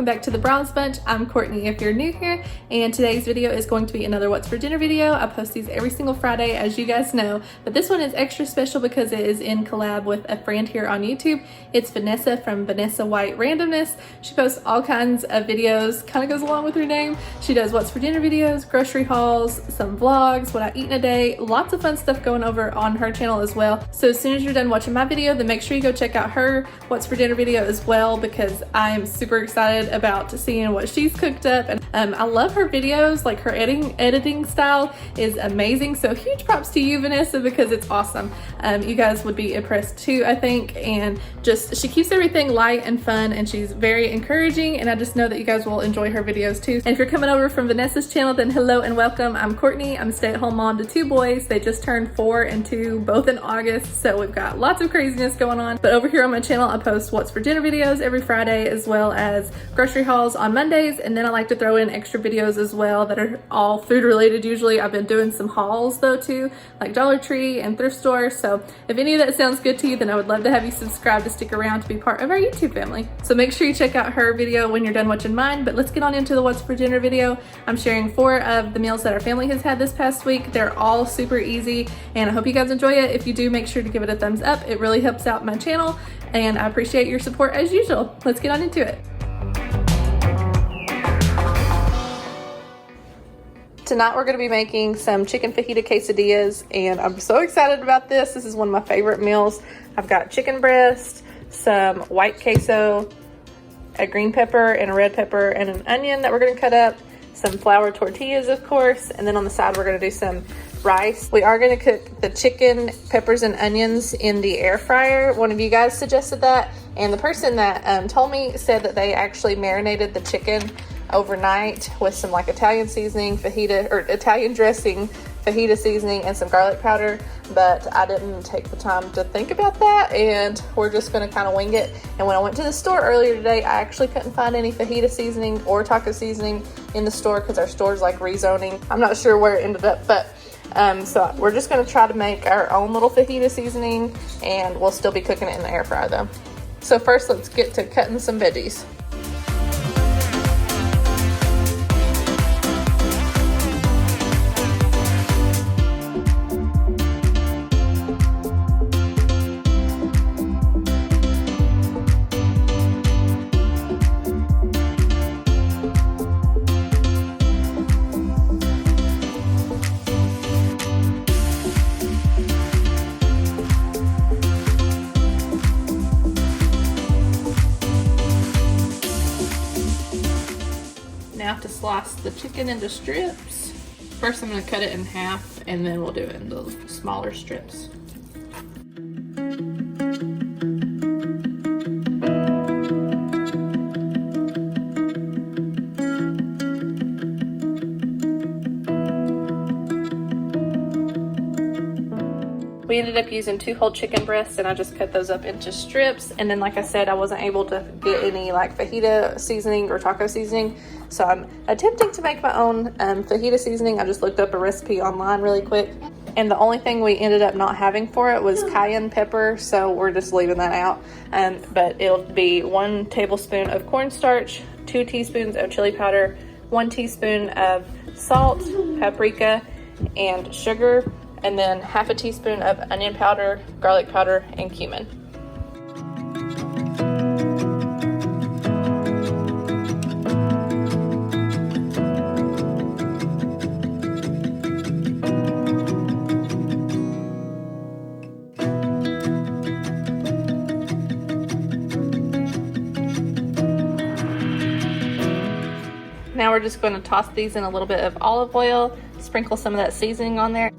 welcome back to the Briles Bunch. I'm Courtney if you're new here, and today's video is going to be another What's for Dinner video. I post these every single Friday, as you guys know, but this one is extra special because it is in collab with a friend here on YouTube. It's Vanessa from Vanessa White Random-Ness. She posts all kinds of videos, kind of goes along with her name. She does What's for Dinner videos, grocery hauls, some vlogs, what I eat in a day, lots of fun stuff going over on her channel as well. So as soon as you're done watching my video, then make sure you go check out her What's for Dinner video as well, because I'm super excited about seeing what she's cooked up. And I love her videos, like her editing style is amazing. So huge props to you, Vanessa, because it's awesome. You guys would be impressed too, I think. And just, she keeps everything light and fun, and she's very encouraging, and I just know that you guys will enjoy her videos too. And if you're coming over from Vanessa's channel, then hello and welcome. I'm Courtney. I'm a stay-at-home mom to 2 boys. They just turned 4 and 2, both in August, so we've got lots of craziness going on. But over here on my channel, I post What's for Dinner videos every Friday, as well as grocery hauls on Mondays, and then I like to throw in extra videos as well that are all food related usually. I've been doing some hauls though too, like Dollar Tree and thrift stores. So if any of that sounds good to you, then I would love to have you subscribe to stick around to be part of our YouTube family. So make sure you check out her video when you're done watching mine. But let's get on into the What's for Dinner video. I'm sharing 4 of the meals that our family has had this past week. They're all super easy, and I hope you guys enjoy it. If you do, make sure to give it a thumbs up. It really helps out my channel, and I appreciate your support as usual. Let's get on into it. Tonight we're going to be making some chicken fajita quesadillas, and I'm so excited about this. This is one of my favorite meals. I've got chicken breast, some white queso, a green pepper and a red pepper, and an onion that we're going to cut up, some flour tortillas of course, and then on the side we're going to do some rice. We are going to cook the chicken, peppers, and onions in the air fryer. One of you guys suggested that, and the person that told me said that they actually marinated the chicken overnight with some like Italian seasoning, fajita, or Italian dressing, fajita seasoning, and some garlic powder, but I didn't take the time to think about that, and we're just going to kind of wing it. And when I went to the store earlier today, I actually couldn't find any fajita seasoning or taco seasoning in the store because our store's like rezoning. I'm not sure where it ended up, but so we're just going to try to make our own little fajita seasoning, and we'll still be cooking it in the air fryer though. So first, let's get to cutting some veggies. Now to slice the chicken into strips. First I'm going to cut it in half, and then we'll do it into smaller strips. We ended up using 2 whole chicken breasts, and I just cut those up into strips. And then, like I said, I wasn't able to get any like fajita seasoning or taco seasoning, so I'm attempting to make my own fajita seasoning. I just looked up a recipe online really quick, and the only thing we ended up not having for it was cayenne pepper, so we're just leaving that out. But it'll be 1 tablespoon of cornstarch, 2 teaspoons of chili powder, 1 teaspoon of salt, paprika, and sugar, and then half a teaspoon of onion powder, garlic powder, and cumin. Now we're just going to toss these in a little bit of olive oil, sprinkle some of that seasoning on there.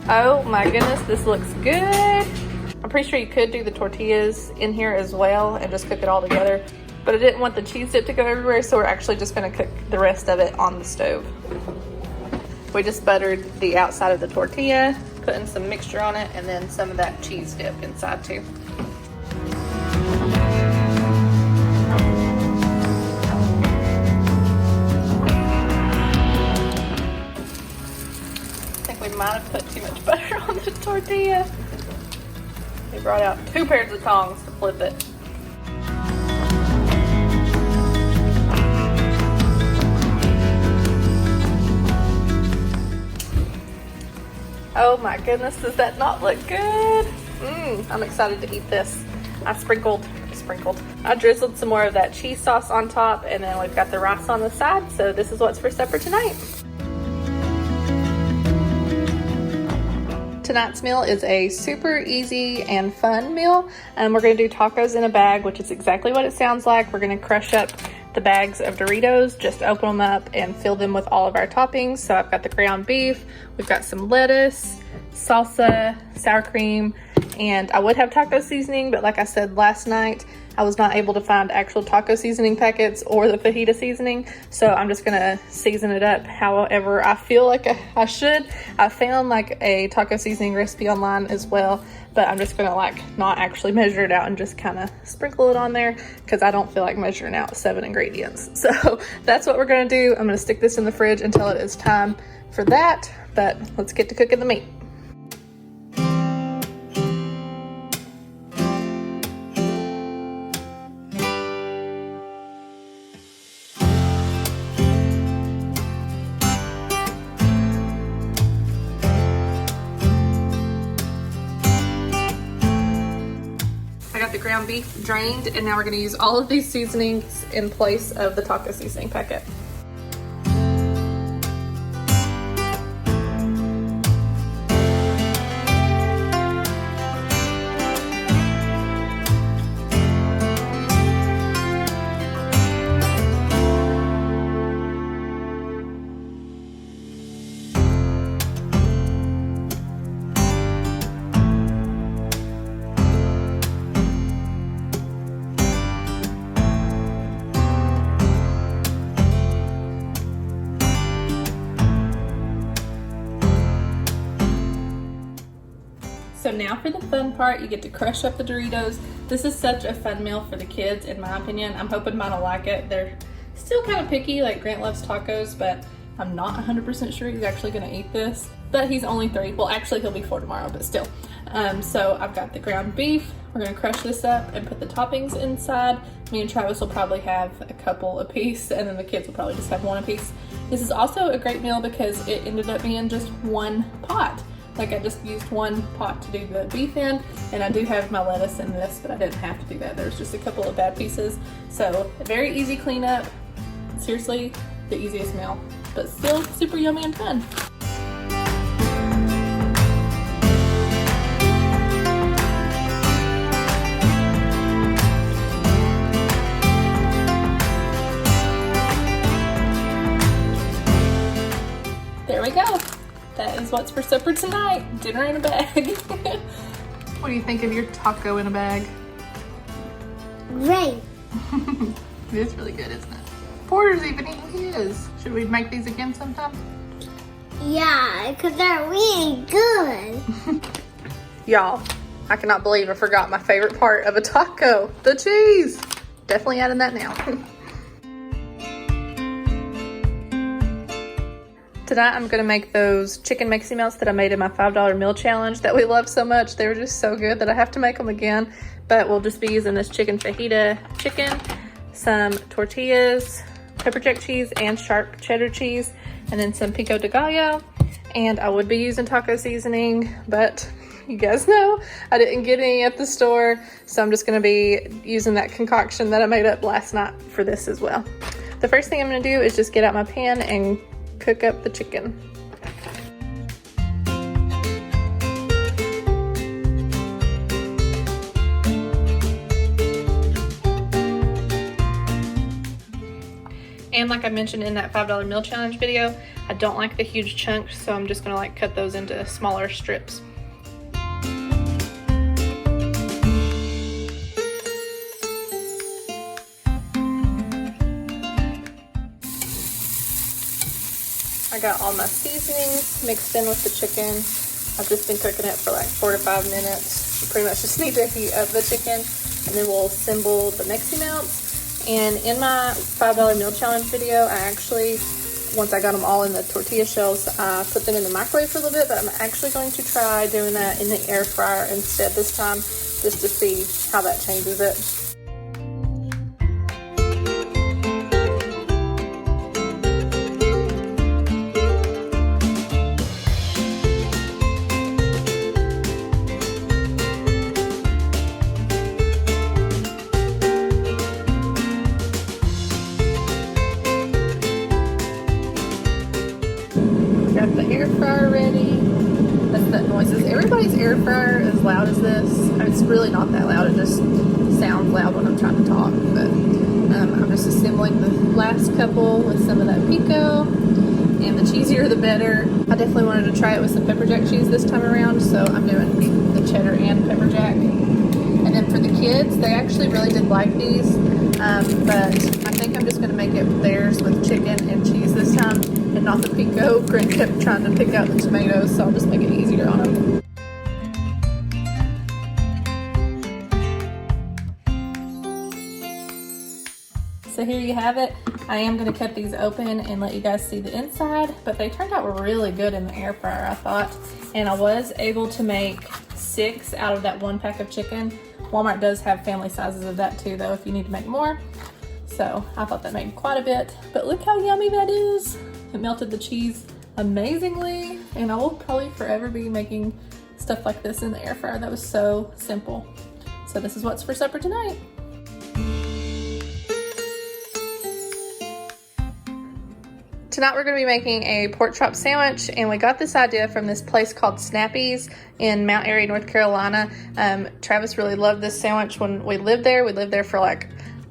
Oh my goodness, this looks good. I'm pretty sure you could do the tortillas in here as well and just cook it all together, but I didn't want the cheese dip to go everywhere, so we're actually just gonna cook the rest of it on the stove. We just buttered the outside of the tortilla, putting some mixture on it, and then some of that cheese dip inside too. I think we might have put too much butter on the tortilla. We brought out 2 pairs of tongs to flip it. Oh my goodness, does that not look good? I'm excited to eat this. I drizzled some more of that cheese sauce on top, and then we've got the rice on the side, so this is what's for supper tonight. Tonight's meal is a super easy and fun meal. We're gonna do tacos in a bag, which is exactly what it sounds like. We're gonna crush up the bags of Doritos, just open them up and fill them with all of our toppings. So I've got the ground beef, we've got some lettuce, salsa, sour cream, and I would have taco seasoning, but like I said last night, I was not able to find actual taco seasoning packets or the fajita seasoning, so I'm just gonna season it up however I feel like I should. I found like a taco seasoning recipe online as well, but I'm just gonna like not actually measure it out and just kind of sprinkle it on there because I don't feel like measuring out 7 ingredients. So that's what we're gonna do. I'm gonna stick this in the fridge until it is time for that, but let's get to cooking the meat. Ground beef drained, and now we're going to use all of these seasonings in place of the taco seasoning packet. So now for the fun part, you get to crush up the Doritos. This is such a fun meal for the kids, in my opinion. I'm hoping mine will like it. They're still kind of picky, like Grant loves tacos, but I'm not 100% sure he's actually gonna eat this. But he's only 3. Well, actually he'll be 4 tomorrow, but still. So I've got the ground beef. We're gonna crush this up and put the toppings inside. Me and Travis will probably have a couple apiece, and then the kids will probably just have 1 apiece. This is also a great meal because it ended up being just 1 pot. Like I just used 1 pot to do the beef in, and I do have my lettuce in this, but I didn't have to do that. There's just a couple of bad pieces. So a very easy cleanup. Seriously, the easiest meal, but still super yummy and fun. There we go. That is what's for supper tonight. Dinner in a bag. What do you think of your taco in a bag? Great. It is really good, isn't it? Porter's even eating his. Should we make these again sometime? Yeah, because they're really good. Y'all, I cannot believe I forgot my favorite part of a taco, the cheese. Definitely adding that now. Tonight I'm gonna make those chicken Mexi melts that I made in my $5 meal challenge that we love so much. They were just so good that I have to make them again. But we'll just be using this chicken fajita chicken, some tortillas, pepper jack cheese, and sharp cheddar cheese, and then some pico de gallo. And I would be using taco seasoning, but you guys know I didn't get any at the store. So I'm just gonna be using that concoction that I made up last night for this as well. The first thing I'm gonna do is just get out my pan and cook up the chicken. And like I mentioned in that $5 meal challenge video, I don't like the huge chunks, so I'm just gonna like cut those into smaller strips. I got all my seasonings mixed in with the chicken. I've just been cooking it for like 4 to 5 minutes. You pretty much just need to heat up the chicken, and then we'll assemble the mixing melts. And in my $5 meal challenge video, I actually, once I got them all in the tortilla shells, I put them in the microwave for a little bit, but I'm actually going to try doing that in the air fryer instead this time, just to see how that changes it. Got the air fryer ready. That's that noises. Everybody's air fryer as loud as this. It's really not that loud. It just sounds loud when I'm trying to talk. But I'm just assembling the last couple with some of that pico. And the cheesier the better. I definitely wanted to try it with some pepper jack cheese this time around, so I'm doing the cheddar and pepper jack. And then for the kids, they actually really did like these. But I think I'm just going to make it theirs with chicken and cheese this time, and not the pico. Grin kept trying to pick out the tomatoes, so I'll just make it easier on them. So here you have it. I am going to cut these open and let you guys see the inside, but they turned out really good in the air fryer, I thought. And I was able to make 6 out of that 1 pack of chicken. Walmart does have family sizes of that too, though, if you need to make more. So I thought that made quite a bit, but look how yummy that is. It melted the cheese amazingly, and I will probably forever be making stuff like this in the air fryer. That was so simple. So this is what's for supper tonight. Tonight we're going to be making a pork chop sandwich, and we got this idea from this place called Snappy's in Mount Airy, North Carolina. Travis really loved this sandwich when we lived there. We lived there for like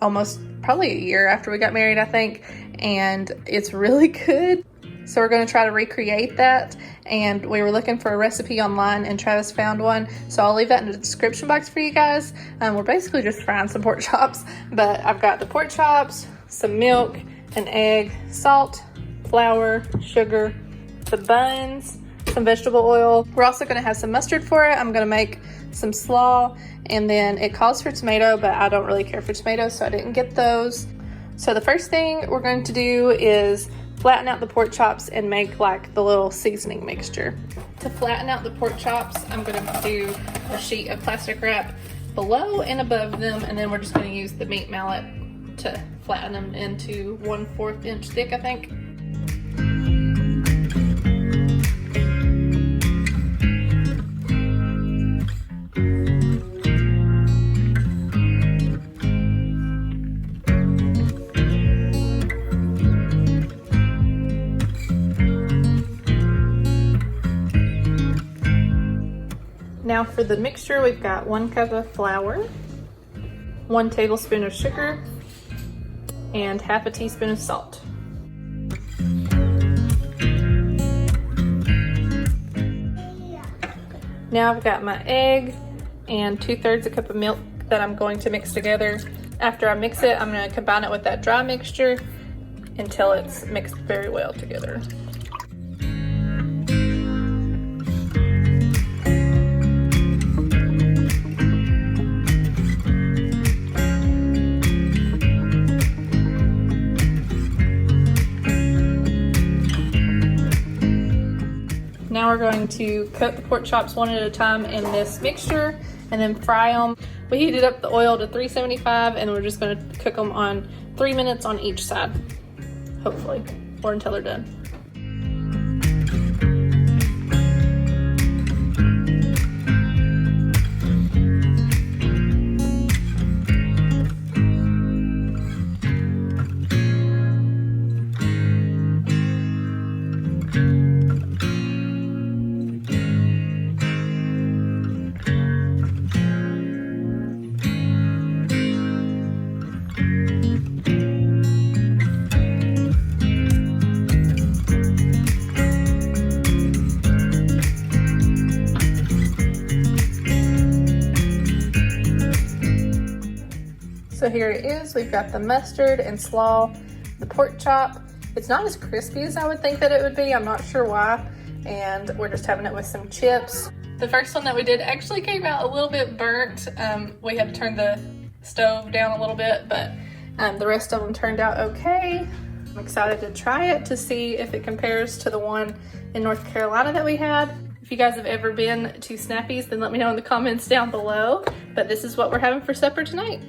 almost probably a year after we got married, I think, and it's really good. So we're going to try to recreate that, and we were looking for a recipe online, and Travis found one, so I'll leave that in the description box for you guys. We're basically just frying some pork chops, but I've got the pork chops, some milk, an egg, salt, flour, sugar, the buns, some vegetable oil. We're also going to have some mustard for it. I'm going to make some slaw, and then it calls for tomato, but I don't really care for tomatoes, so I didn't get those. So the first thing we're going to do is flatten out the pork chops and make like the little seasoning mixture. To flatten out the pork chops, I'm going to do a sheet of plastic wrap below and above them, and then we're just going to use the meat mallet to flatten them into 1/4 inch thick, I think. Now for the mixture, we've got 1 cup of flour, 1 tablespoon of sugar, and 1/2 teaspoon of salt. Now I've got my egg and 2/3 a cup of milk that I'm going to mix together. After I mix it, I'm going to combine it with that dry mixture until it's mixed very well together. Now we're going to coat the pork chops one at a time in this mixture and then fry them. We heated up the oil to 375, and we're just going to cook them on 3 minutes on each side, hopefully, or until they're done. So here it is. We've got the mustard and slaw, the pork chop. It's not as crispy as I would think that it would be. I'm not sure why. And we're just having it with some chips. The first one that we did actually came out a little bit burnt. We had to turn the stove down a little bit, but the rest of them turned out okay. I'm excited to try it to see if it compares to the one in North Carolina that we had. If you guys have ever been to Snappy's, then let me know in the comments down below. But this is what we're having for supper tonight.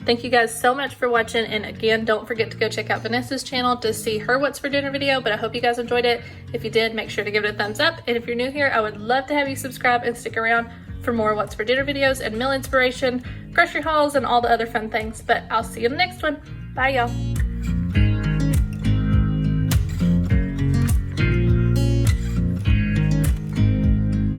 Thank you guys so much for watching, and again, don't forget to go check out Vanessa's channel to see her What's for Dinner video, but I hope you guys enjoyed it. If you did, make sure to give it a thumbs up, and if you're new here, I would love to have you subscribe and stick around for more What's for Dinner videos and meal inspiration, grocery hauls, and all the other fun things. But I'll see you in the next one. Bye, y'all.